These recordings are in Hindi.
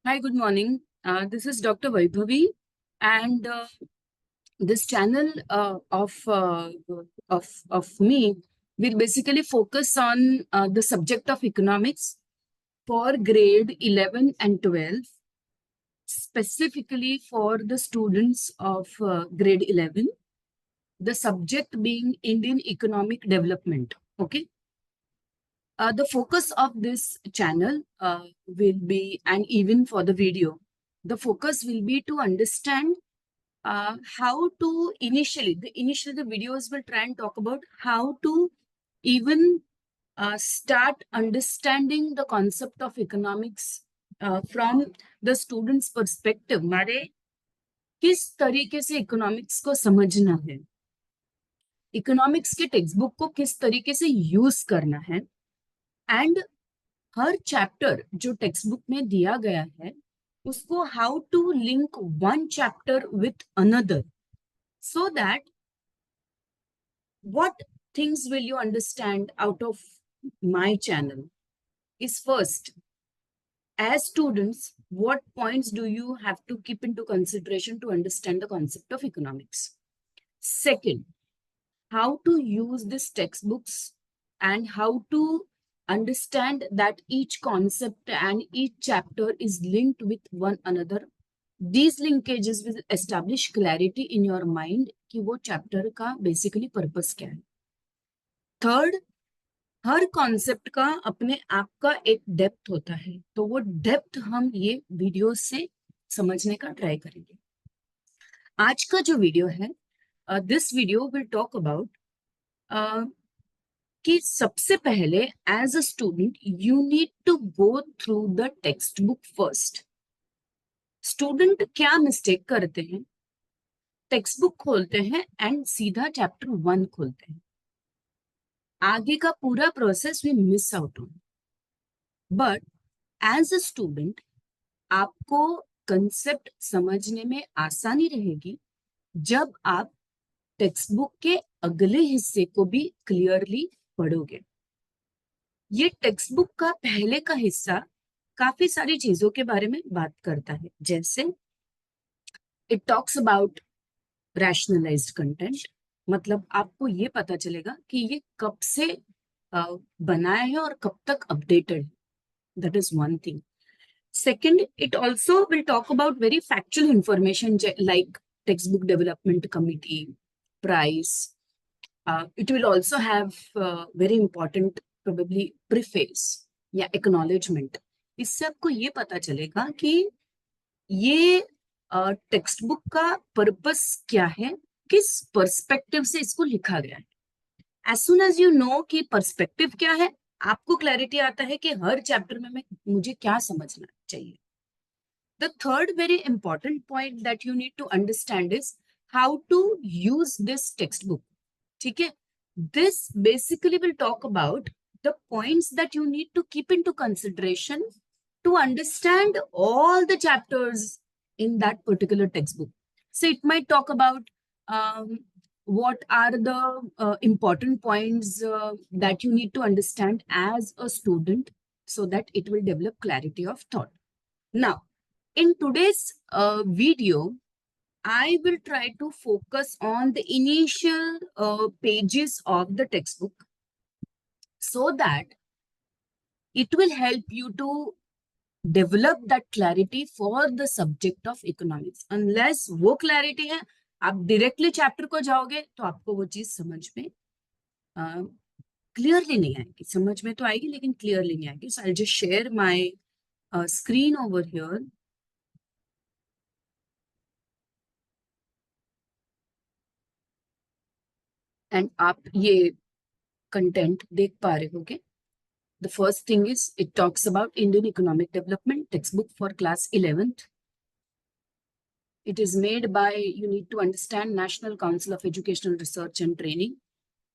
Hi, good morning. This is Dr. Vaibhavi, and this channel of me will basically focus on the subject of economics for grade 11 and 12, specifically for the students of grade 11, the subject being Indian economic development. Okay. The focus of this channel will be, and even for the video, the focus will be to understand how to initially the videos will try and talk about how to even start understanding the concept of economics from the students perspective. हमारे किस तरीके से इकोनॉमिक्स को समझना है, इकोनॉमिक्स के टेक्स्ट बुक को किस तरीके से यूज करना है, एंड हर चैप्टर जो टेक्स्ट बुक में दिया गया है उसको how to link one chapter with another, so that what things will you understand out of my channel is, first, as students, what points do you have to keep into consideration to understand the concept of economics? Second, how to use these textbooks and how to understand that each concept and each chapter is linked with one another. These linkages will establish clarity in your mind कि वो चैप्टर का बेसिकली पर्पस क्या है. थर्ड, हर कॉन्सेप्ट का अपने आप का एक डेप्थ होता है, तो वो डेप्थ हम ये वीडियो से समझने का ट्राई करेंगे. आज का जो वीडियो है, this video will talk about कि सबसे पहले as a student you need to go through the text book first. Student क्या मिस्टेक करते हैं, टेक्स्ट बुक खोलते हैं एंड सीधा चैप्टर 1 खोलते हैं, आगे का पूरा process we miss out on. But as a student आपको कंसेप्ट समझने में आसानी रहेगी जब आप टेक्स्ट बुक के अगले हिस्से को भी क्लियरली पढ़ोगे. ये टेक्स्ट बुक का पहले का हिस्सा काफी सारी चीजों के बारे में बात करता है, जैसे it talks about rationalised content, मतलब आपको ये पता चलेगा कि ये कब से बनाया है और कब तक अपडेटेड है. That is one thing. Second, it also will talk about very factual information like textbook development committee, price. It will also have very important probably preface या acknowledgement. इससे आपको ये पता चलेगा कि ये टेक्स्ट बुक का पर्पस क्या है, किस पर्सपेक्टिव से इसको लिखा गया है. As soon as you know कि पर्सपेक्टिव क्या है, आपको क्लैरिटी आता है कि हर चैप्टर में मुझे क्या समझना चाहिए. The third very important point that you need to understand is how to use this textbook. ठीक है? This basically will talk about the points that you need to keep into consideration to understand all the chapters in that particular textbook. So it might talk about what are the important points that you need to understand as a student so that it will develop clarity of thought. Now, in today's video, I will try to focus on the initial pages of the textbook so that it will help you to develop that clarity for the subject of economics. Unless वो clarity है, आप directly chapter को जाओगे तो आपको वो चीज समझ में clearly नहीं आएगी. समझ में तो आएगी लेकिन clearly नहीं आएगी. So I'll just share my screen over here. And आप ये content देख पा रहे होगे. The first thing is it talks about Indian economic development textbook for class 11th. It is made by, you need to understand, National Council of Educational Research and Training.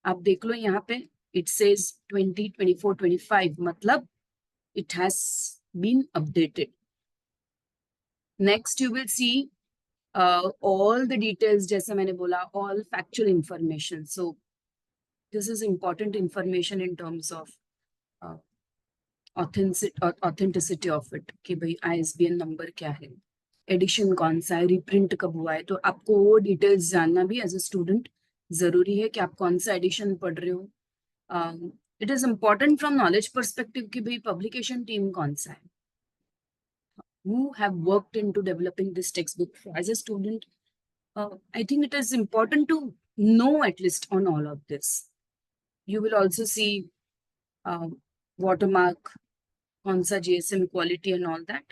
आप देख लो यहाँ पे it says 2024-25, मतलब it has been updated. Next you will see all the details, जैसे मैंने बोला, all factual information. So this is important information in terms of authenticity of it कि भाई ISBN नंबर क्या है, एडिशन कौन सा है, रिप्रिंट कब हुआ है, तो आपको वो डिटेल्स जानना भी एज अ स्टूडेंट जरूरी है कि आप कौन सा एडिशन पढ़ रहे हो. It is important from knowledge perspective कि भाई पब्लिकेशन टीम कौन सा है, who have worked into developing this textbook. As a student, I think it is important to know at least on all of this. You will also see uh, watermark, onsa GSM quality and all that.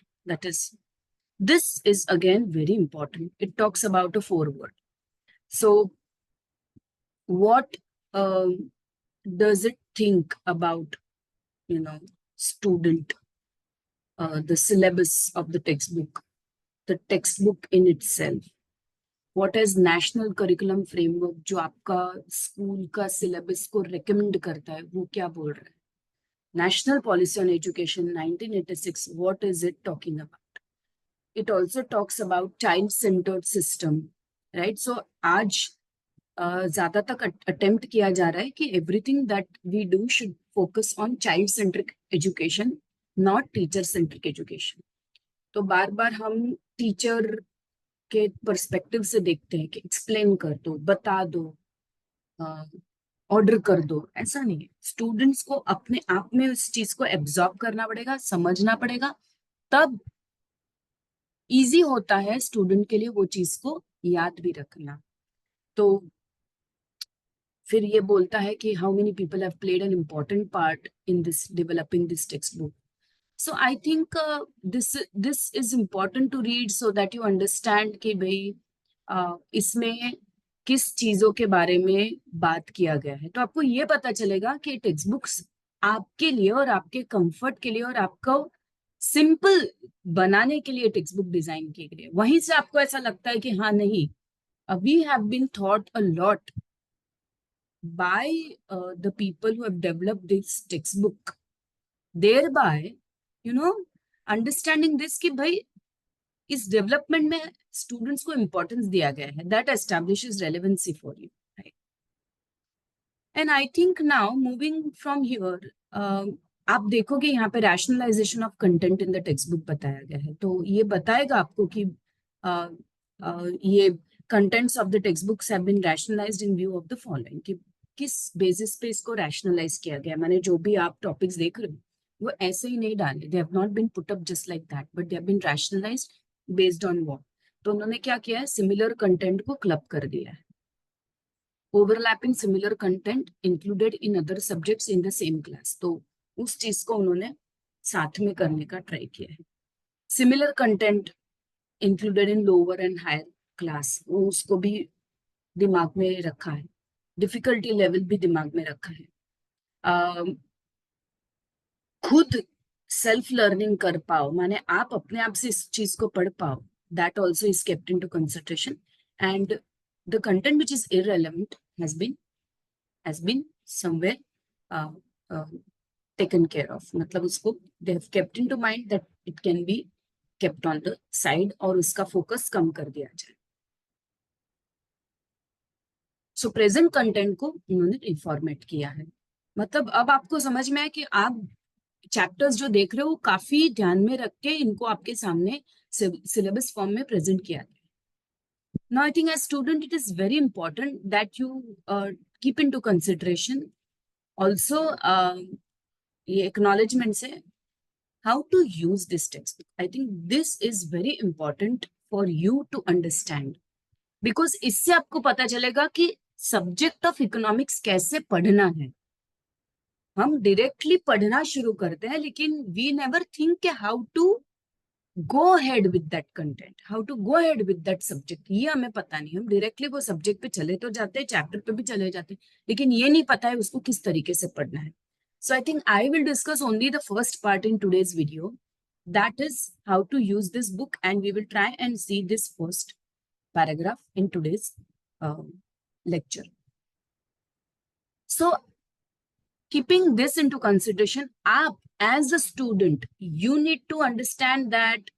This is again very important. It talks about a foreword. So what does it think about, student, the syllabus of the textbook in itself? What is national curriculum framework जो आपका स्कूल का सिलेबस को रेकमेंड करता है, वो क्या बोल रहा है? National policy on education 1986, what is it talking about? It also talks about child centred system, right? So आज ज्यादा तक अटेम्प्ट किया जा रहा है कि everything that we do should focus on child centric education, not teacher centric education. तो बार बार हम टीचर के पर्सपेक्टिव से देखते हैं कि एक्सप्लेन कर दो, बता दो, ऑर्डर कर दो. ऐसा नहीं है. स्टूडेंट्स को अपने आप में उस चीज को एब्जॉर्ब करना पड़ेगा, समझना पड़ेगा, तब इजी होता है स्टूडेंट के लिए वो चीज को याद भी रखना. तो फिर ये बोलता है कि how many people have played an important part in this developing this text book. So I think this is important to read so that you understand कि भाई इसमें किस चीजों के बारे में बात किया गया है. तो आपको ये पता चलेगा कि टेक्स्ट बुक्स आपके लिए और आपके कंफर्ट के लिए और आपको सिंपल बनाने के लिए टेक्स्ट बुक डिजाइन की गई है. वहीं से आपको ऐसा लगता है कि हाँ नहीं, we have been thought a lot by the people who have developed this textbook, thereby understanding this कि भाई इस डेवलपमेंट में स्टूडेंट्स को इंपॉर्टेंस दिया गया है. That establishes relevancy for you, right? And I think now moving from here, आप देखोगे यहाँ पे rationalisation of content in the text book बताया गया है. तो ये बताएगा आपको कि ये contents of the textbooks have been rationalised in view of the following, कि किस बेसिस पे इसको रैशनलाइज किया गया. मैंने जो भी आप टॉपिक्स देख रहे हो वो ऐसे ही नहीं डाले. They have not been put up just like that, but they have been rationalised based on what. तो उन्होंने क्या किया है, सिमिलर कंटेंट को क्लब कर दिया है. Overlapping similar content included in other subjects in the same class. तो उस चीज को उन्होंने साथ में करने का ट्राई किया है. Similar content included in lower and higher class, वो उसको भी दिमाग में रखा है. डिफिकल्टी लेवल भी दिमाग में रखा है. खुद सेल्फ लर्निंग कर पाओ, माने आप अपने आप से इस चीज को पढ़ पाओ, that also is kept into consideration. And the content which is irrelevant has been somewhere taken care of. मतलब उसको they have kept into mind that it can be kept on the side और उसका फोकस कम कर दिया जाए. सो प्रेजेंट कंटेंट को उन्होंने रिफॉर्मेट किया है. मतलब अब आपको समझ में है कि आप चैप्टर्स जो देख रहे हो काफी ध्यान में रख के इनको आपके सामने सिलेबस फॉर्म में प्रेजेंट किया गया. Now I think as student it is very important that you keep into consideration also ये acknowledgement से how to use this textbook. I think this is very important for you to understand, because इससे आपको पता चलेगा कि सब्जेक्ट ऑफ इकोनॉमिक्स कैसे पढ़ना है. हम डायरेक्टली पढ़ना शुरू करते हैं लेकिन we never think how to go ahead with that content, how to go ahead with that subject. ये हमें पता नहीं. हम डायरेक्टली वो सब्जेक्ट पे चले तो जाते हैं, चैप्टर पे भी चले जाते हैं, लेकिन ये नहीं पता है उसको किस तरीके से पढ़ना है. So I think I will discuss only the first part in today's video. That is how to use this book, and we will try and see this first paragraph in today's lecture. So keeping this into consideration, as a student, you need to understand that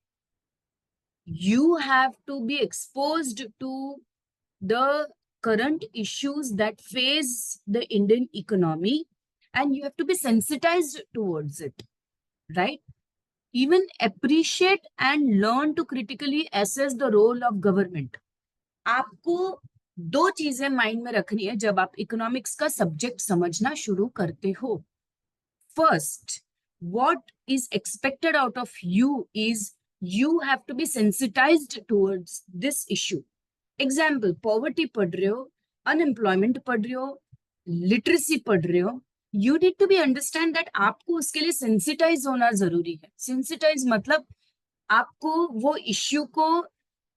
you have to be exposed to the current issues that face the Indian economy, and you have to be sensitized towards it. right? Even appreciate and learn to critically assess the role of government. आपको दो चीजें माइंड में रखनी है जब आप इकोनॉमिक्स का सब्जेक्ट समझना शुरू करते हो. First, what is expected out of you is you have to be sensitized towards this issue. Example, poverty पढ़ रहे हो, unemployment पढ़ रहे हो, literacy पढ़ रहे हो. You need to be understand that आपको उसके लिए sensitize होना जरूरी है. Sensitize मतलब आपको वो इश्यू को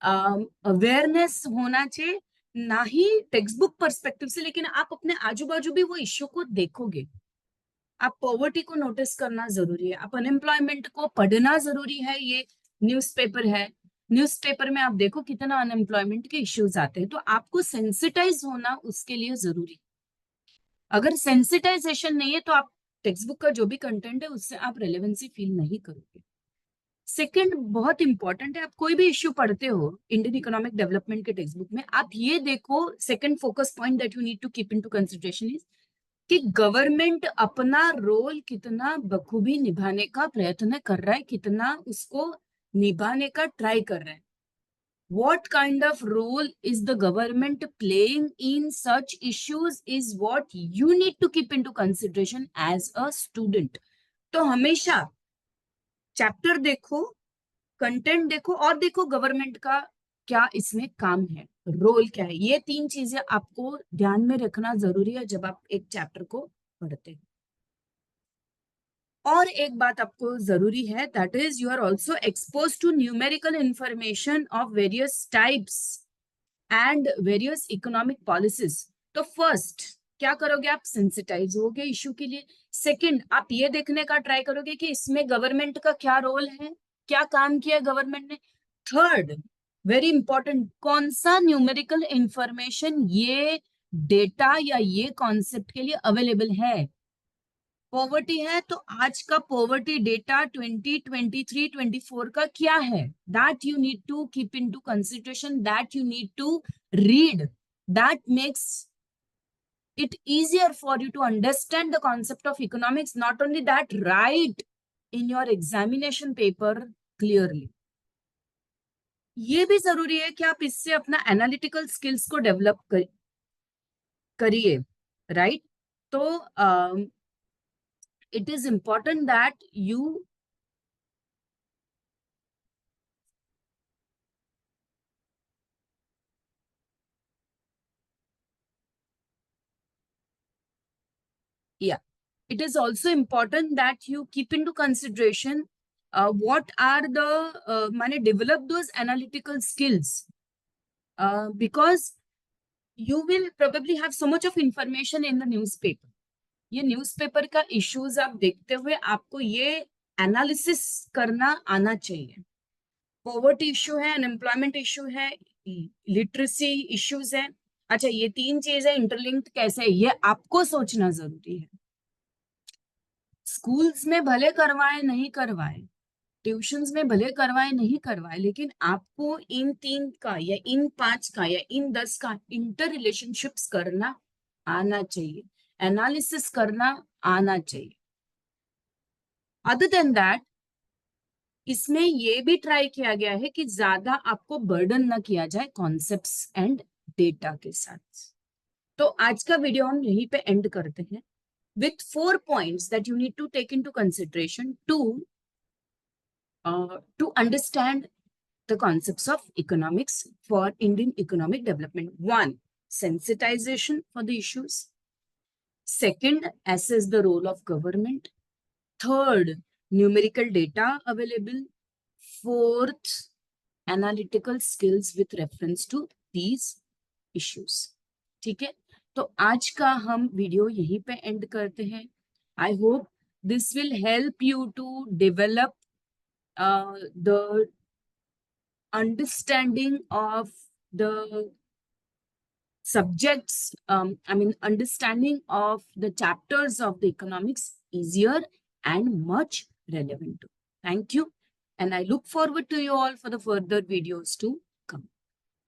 अवेयरनेस होना चाहिए, ना ही टेक्स्ट बुक पर्सपेक्टिव से, लेकिन आप अपने आजू बाजू भी वो इश्यू को देखोगे. आप पॉवर्टी को नोटिस करना जरूरी है, आप अनएम्प्लॉयमेंट को पढ़ना जरूरी है. ये न्यूज़पेपर है, न्यूज़पेपर में आप देखो कितना अनएम्प्लॉयमेंट के इश्यूज आते हैं. तो आपको सेंसिटाइज होना उसके लिए जरूरी है. अगर सेंसिटाइजेशन नहीं है तो आप टेक्स्ट बुक का जो भी कंटेंट है उससे आप रेलेवेंसी फील नहीं करोगे. सेकंड बहुत इंपॉर्टेंट है, आप कोई भी इश्यू पढ़ते हो इंडियन इकोनॉमिक डेवलपमेंट के टेक्स्ट बुक में, आप ये देखो, second focus point that you need to keep into consideration is कि गवर्नमेंट अपना रोल कितना बखूबी निभाने का प्रयत्न कर रहा है, कितना उसको निभाने का ट्राई कर रहा है. What kind of role is the government playing in such issues is what you need to keep into consideration as a student. तो हमेशा चैप्टर देखो, कंटेंट देखो और देखो गवर्नमेंट का क्या इसमें काम है, रोल क्या है. ये तीन चीजें आपको ध्यान में रखना जरूरी है जब आप एक चैप्टर को पढ़ते हैं. और एक बात आपको जरूरी है, that is you are also expose to numerical information of various types and various economic policies. तो फर्स्ट क्या करोगे, आप सेंसिटाइज होगे इश्यू के लिए. सेकंड, आप ये देखने का ट्राई करोगे कि इसमें गवर्नमेंट का क्या रोल है, क्या काम किया गवर्नमेंट ने. थर्ड, वेरी इंपॉर्टेंट, कौन सा न्यूमेरिकल इंफॉर्मेशन ये डेटा या ये कॉन्सेप्ट के लिए अवेलेबल है. पॉवर्टी है तो आज का पॉवर्टी डेटा 2023-24 का क्या है, that you need to keep into consideration, that you need to read. That makes it easier for you to understand the concept of economics. Not only that, write in your examination paper clearly. ये भी जरूरी है कि आप इससे अपना एनालिटिकल स्किल्स को डेवलप करिए, राइट. तो it is important that you yeah, it is also important that you keep into consideration what are the develop those analytical skills, because you will probably have so much of information in the newspaper. ये न्यूज़पेपर का इश्यूज आप देखते हुए आपको ये एनालिसिस करना आना चाहिए. पॉवर्टी इश्यू है, अनएम्प्लॉयमेंट इश्यू है, लिटरेसी इश्यूज है. अच्छा, ये तीन चीजें इंटरलिंक्ड कैसे है ये आपको सोचना जरूरी है. स्कूल्स में भले करवाए नहीं करवाए, ट्यूशंस में भले करवाए नहीं करवाए, लेकिन आपको इन तीन का या इन पांच का या इन 10 का इंटर रिलेशनशिप्स करना आना चाहिए, एनालिसिस करना आना चाहिए. अदर देन दैट, इसमें ये भी ट्राई किया गया है कि ज्यादा आपको बर्डन ना किया जाए कॉन्सेप्ट्स एंड डेटा के साथ. तो आज का वीडियो हम यहीं पे एंड करते हैं with 4 points that you need to take into consideration to understand the concepts of economics for Indian economic development. 1, sensitization for the issues. Second, assess the role of government. Third, numerical data available. Fourth, analytical skills with reference to these issues. ठीक है, तो आज का हम वीडियो यहीं पे एंड करते हैं. I hope this will help you to develop the understanding of the subjects, understanding of the chapters of the economics easier and much relevant. Thank you. And I look forward to you all for the further videos too.